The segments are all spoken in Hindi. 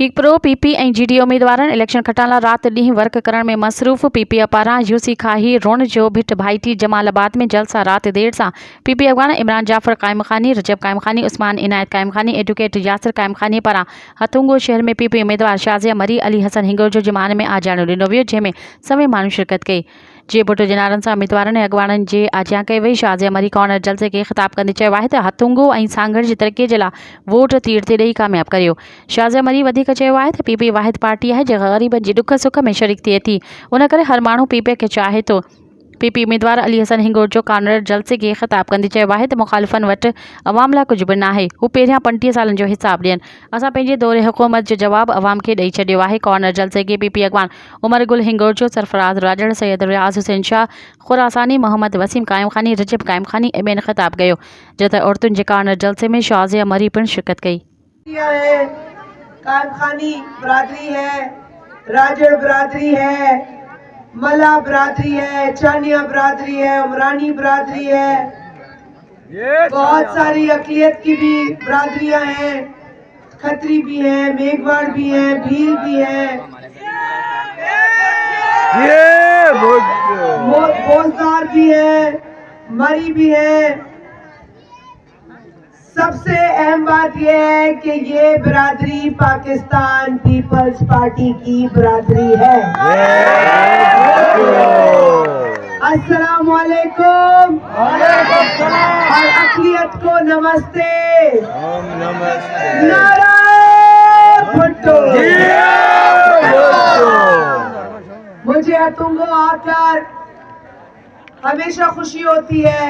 कीकप्रो पीपी ऐं जीडी उम्मीदवारनि इलेक्शन खटण लाइ राति ॾींहुं वर्क करण में मसरूफ़। पीपीए पारां यूसी खाही रुण जो भिट भाईटी जमालाबाद में जलसा राति देर सां पीपी अफ़गान इमरान जाफ़र क़ाइम ख़ानी, रजब क़ाइम ख़ानी, उस्मान इनायत क़ाइम ख़ानी, एडवोकेट यासिर क़ाइम ख़ानी पारां हथुंगो शहर में पीपी उम्मीदवार शाज़िया मरी अली हसन हिंगोर जो जुमान में आजाणो ॾिनो वियो, जंहिंमें सभई माण्हू शिरकत कई। जे पुट जे नारनि सां उम्मीदवारनि ऐं अॻवाननि जे आजियां कई वई। शाज़िया मरी कॉर्नर जलसे खे ख़िताब कंदे चयो आहे त हथुंगो ऐं सांगड़ जी तरक़ीअ जे लाइ वोट तीर ते ॾेई कामयाब करियो। शाज़िया मरी वधीक चयो आहे त पीपी वाहिद पार्टी आहे जेका ग़रीबनि जी ॾुख सुख में शरीक थिए थी, उन करे हर माण्हू पीपी खे चाहे थो। पीपी उम्मीदवार अली हसन हिंगोर जो कॉर्नर जलसे खे ख़िताब कंदे चयो आहे त मुख़ालिफ़नि वटि अवाम लाइ कुझु बि न आहे, हू पहिरियां 35 सालनि जो हिसाब ॾियनि। असां पंहिंजे दौरे हुकूमत जो जवाबु अवाम खे ॾेई छॾियो आहे। कॉर्नर जलसे खे पीपी अॻवान उमर गुल हिंगोर जो सरफराज़ राजड़, सैयद रियाज़ हुसैन शाह खुरासानी, मोहम्मद वसीम क़ाइम ख़ानी, रजब क़ाइम ख़ानी ऐं ॿियनि ख़िताब कयो। जो त औरतुनि जे कॉर्नर जलसे में शाज़िया मरी पिणु शिरकत कई। क़ाइम ख़ानी बरादरी है, राजड़ बरादरी है, मला बरादरी है, चानिया बरादरी है, उमरानी बरादरी है, बहुत सारी अक़लियत की भी बरादरियां हैं, खत्री भी हैं, मेघवाड़ भी हैं, भील भी हैं, भोजदार भी है, मरी भी है। सबसे अहम बात यह है कि ये बरादरी पाकिस्तान पीपल्स पार्टी की बरादरी है। अस्सलाम वालेकुम और अक़लियत को नमस्ते। नारा भुट्टो। मुझे हथुंगो आकर हमेशा खुशी होती है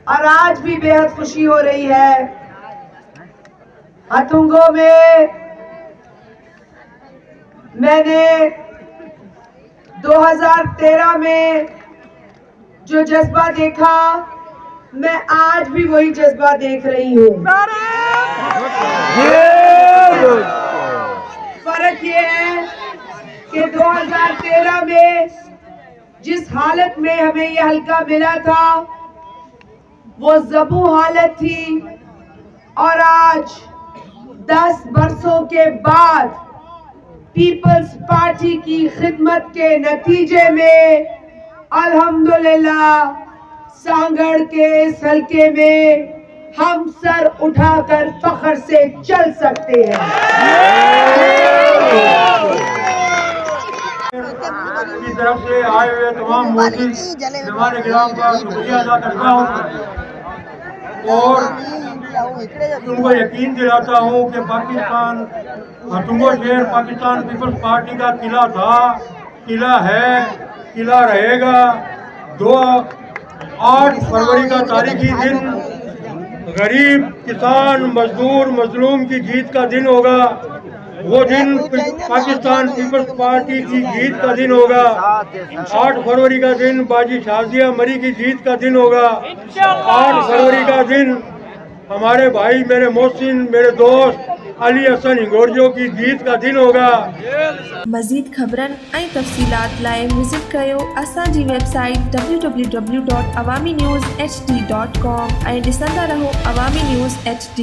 और आज भी बेहद खुशी हो रही है। हथुंगो में मैंने 2013 में जो जज्बा देखा, मैं आज भी वही जज्बा देख रही हूँ। फर्क ये है कि 2013 में जिस हालत में हमें ये हल्का मिला था वो ज़बू हालत थी, और आज 10 बरसों के बाद पीपल्स पार्टी की खिदमत के नतीजे में अल्हम्दुलिल्लाह सांगड़ के इस हल्के में हम सर उठाकर फख्र से चल सकते हैं। की तरफ से आए हुए तमाम मोदी जमाने गिराम का शुक्रिया अदा करता हूँ और तुमको यकीन दिलाता हूँ कि पाकिस्तान हथुंगो शहर पाकिस्तान पीपल्स पार्टी का किला था, किला है, किला रहेगा। 8 फरवरी का तारीखी दिन गरीब, किसान, मजदूर, मजलूम की जीत का दिन होगा। वो दिन पाकिस्तान पीपल्स पार्टी की जीत का दिन होगा। 8 फरवरी का दिन बाजी शाज़िया मरी की जीत का दिन होगा। 8 फरवरी का दिन हमारे भाई, मेरे मोहसिन, मेरे दोस्त अली हसन हिंगोर की जीत का दिन होगा। मज़ीद ख़बरनि ऐं तफ़सीलात लाइ विज़िट कयो असांजी वेबसाइट www.awamiNewsHD.com ऐं ॾिसंदा रहो अवामी न्यूज़ HD।